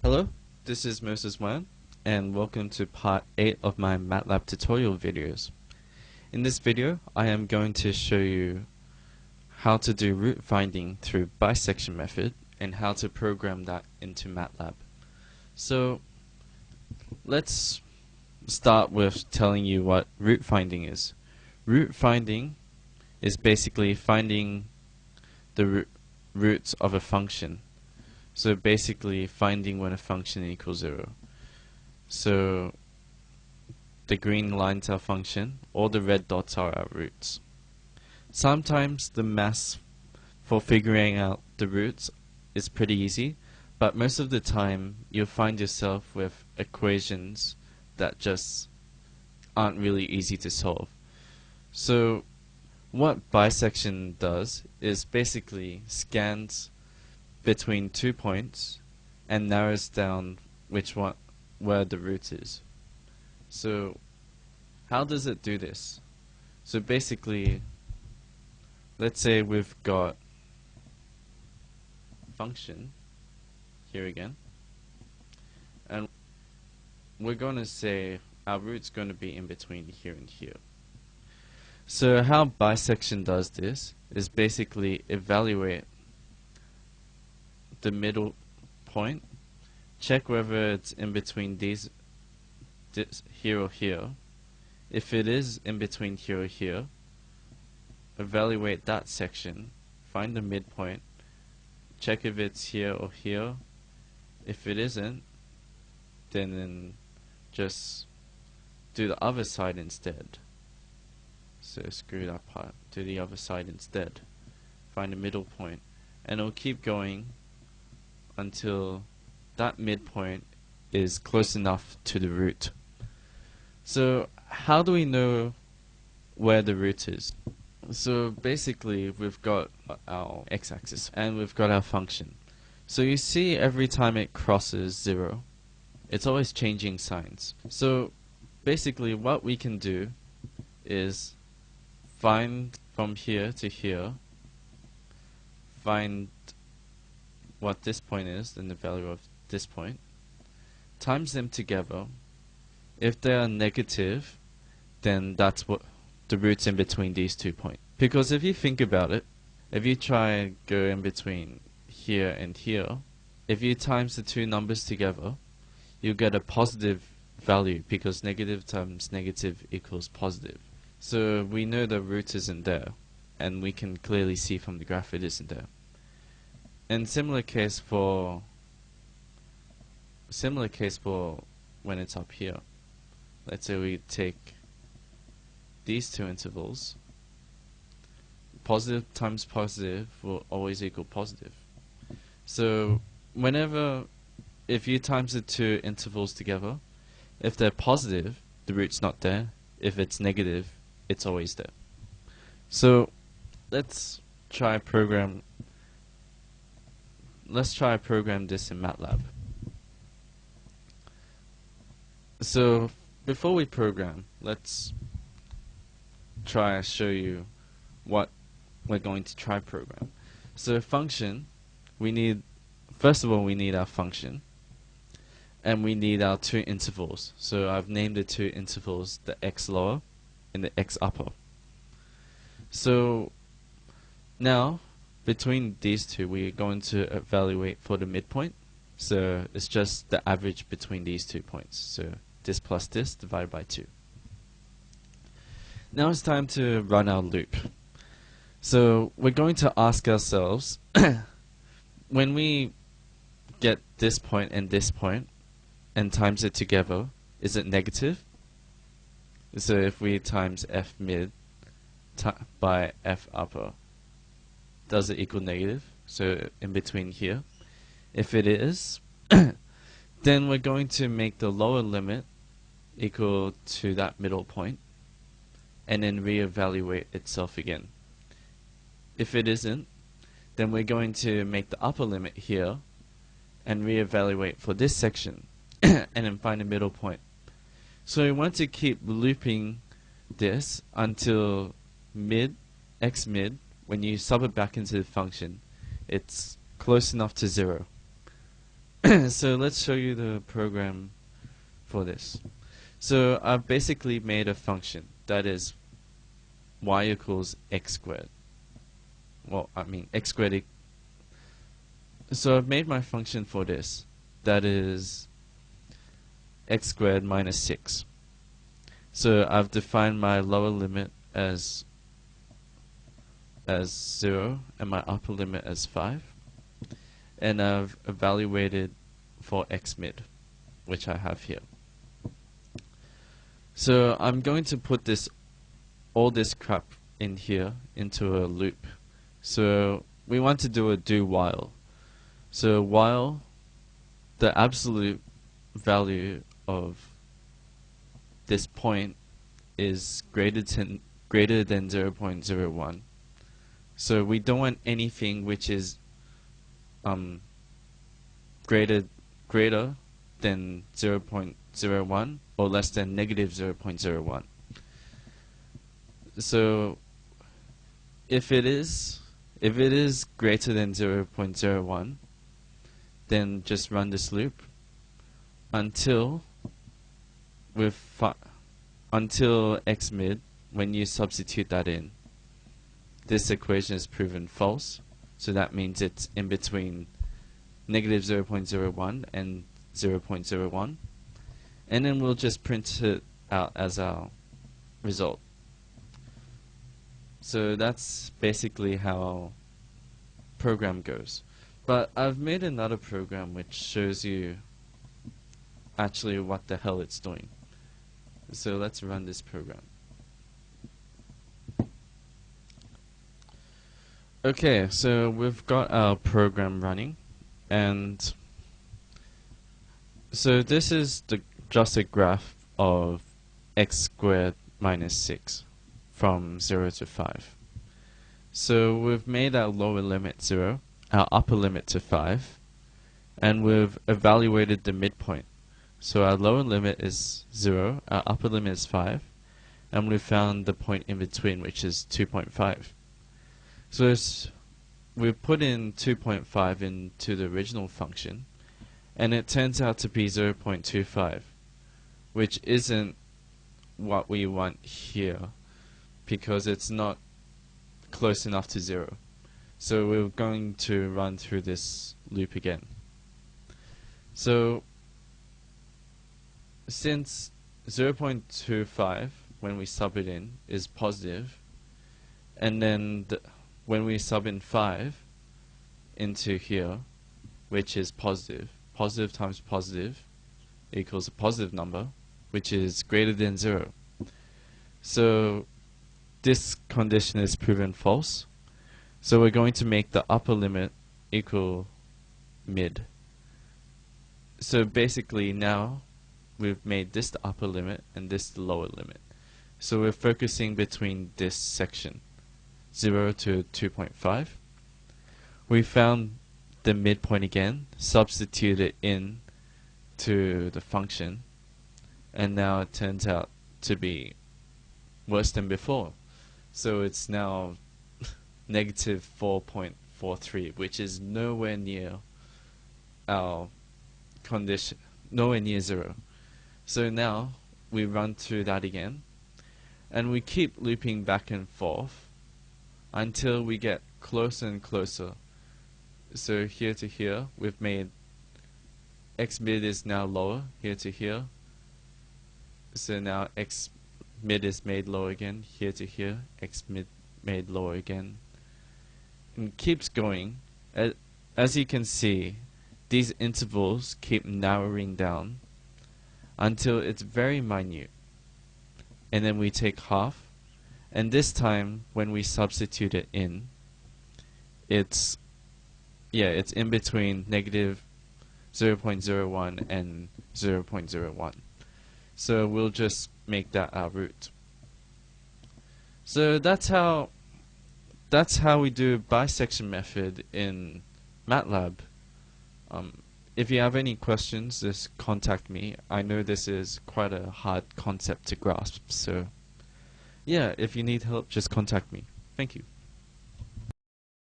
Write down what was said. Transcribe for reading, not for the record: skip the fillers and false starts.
Hello, this is Moses Wan, and welcome to part 8 of my MATLAB tutorial videos. In this video, I am going to show you how to do root finding through bisection method and how to program that into MATLAB. So, let's start with telling you what root finding is. Root finding is basically finding the roots of a function. So basically finding when a function equals 0. So the green lines are function, all the red dots are our roots. Sometimes the math for figuring out the roots is pretty easy, but most of the time you'll find yourself with equations that just aren't really easy to solve. So what bisection does is basically scans between 2 points and narrows down where the root is. So how does it do this? So basically, let's say we've got function here again, and we're going to say our root's going to be in between here and here. So how bisection does this is basically evaluate the middle point, check whether it's in between this here or here. If it is in between here or here, evaluate that section, find the midpoint, check if it's here or here. If it isn't, then just do the other side instead. So screw that part, do the other side instead, find the middle point, and it'll keep going until that midpoint is close enough to the root. So how do we know where the root is? So basically we've got our x-axis and we've got our function. So you see every time it crosses 0, it's always changing signs. So basically what we can do is find from here to here, find what this point is and the value of this point, times them together. If they are negative, then that's what the root's in between these 2 points. Because if you think about it, if you try and go in between here and here, if you times the two numbers together, you get a positive value because negative times negative equals positive. So we know the root isn't there, and we can clearly see from the graph it isn't there. And similar case for when it's up here. Let's say we take these two intervals. Positive times positive will always equal positive. So if you times the two intervals together, if they're positive, the root's not there. If it's negative, it's always there. So let's try program this in MATLAB. So before we program, let's try to show you what we're going to try program. So function, first of all we need our function, and we need our two intervals. So I've named the two intervals the x lower and the x upper. So now between these two we're going to evaluate for the midpoint. So it's just the average between these 2 points. So this plus this divided by 2. Now it's time to run our loop. So we're going to ask ourselves, when we get this point and times it together, is it negative? So if we times f mid by f upper, does it equal negative? So in between here. If it is, then we're going to make the lower limit equal to that middle point and then reevaluate itself again. If it isn't, then we're going to make the upper limit here and reevaluate for this section and then find the middle point. So we want to keep looping this until x mid, when you sub it back into the function, it's close enough to 0. So let's show you the program for this. So I've basically made a function that is y equals x squared. Well, I mean x squared. So I've made my function for this that is x squared minus 6. So I've defined my lower limit as 0 and my upper limit as 5. And I've evaluated for x mid, which I have here. So I'm going to put all this crap in here into a loop. So we want to do a do while. So while the absolute value of this point is greater than 0.01. So we don't want anything which is greater than 0.01 or less than negative 0.01. So if it is greater than 0.01, then just run this loop until x mid, when you substitute that in, this equation is proven false. So that means it's in between negative 0.01 and 0.01. And then we'll just print it out as our result. So that's basically how our program goes. But I've made another program which shows you actually what the hell it's doing. So let's run this program. Okay, so we've got our program running, and so this is just a graph of x squared minus 6 from 0 to 5. So we've made our lower limit 0, our upper limit to 5, and we've evaluated the midpoint. So our lower limit is 0, our upper limit is 5, and we found the point in between, which is 2.5. So we've put in 2.5 into the original function, and it turns out to be 0.25, which isn't what we want here, because it's not close enough to 0. So we're going to run through this loop again. So since 0.25, when we sub it in, is positive, and then when we sub in 5 into here, which is positive, positive times positive equals a positive number, which is greater than 0. So this condition is proven false. So we're going to make the upper limit equal mid. So basically now we've made this the upper limit and this the lower limit. So we're focusing between this section, 0 to 2.5. We found the midpoint again, substitute it in to the function, and now it turns out to be worse than before. So it's now negative 4.43, which is nowhere near our condition, nowhere near 0. So now we run through that again, and we keep looping back and forth until we get closer and closer. So here to here, we've made x mid is now lower, here to here. So now x mid is made lower again, here to here, x mid made lower again. And keeps going. As you can see, these intervals keep narrowing down until it's very minute. And then we take half, and this time when we substitute it in, it's in between negative 0.01 and 0.01. So we'll just make that our root. So that's how we do bisection method in MATLAB. If you have any questions, just contact me. I know this is quite a hard concept to grasp, so yeah, if you need help, just contact me. Thank you.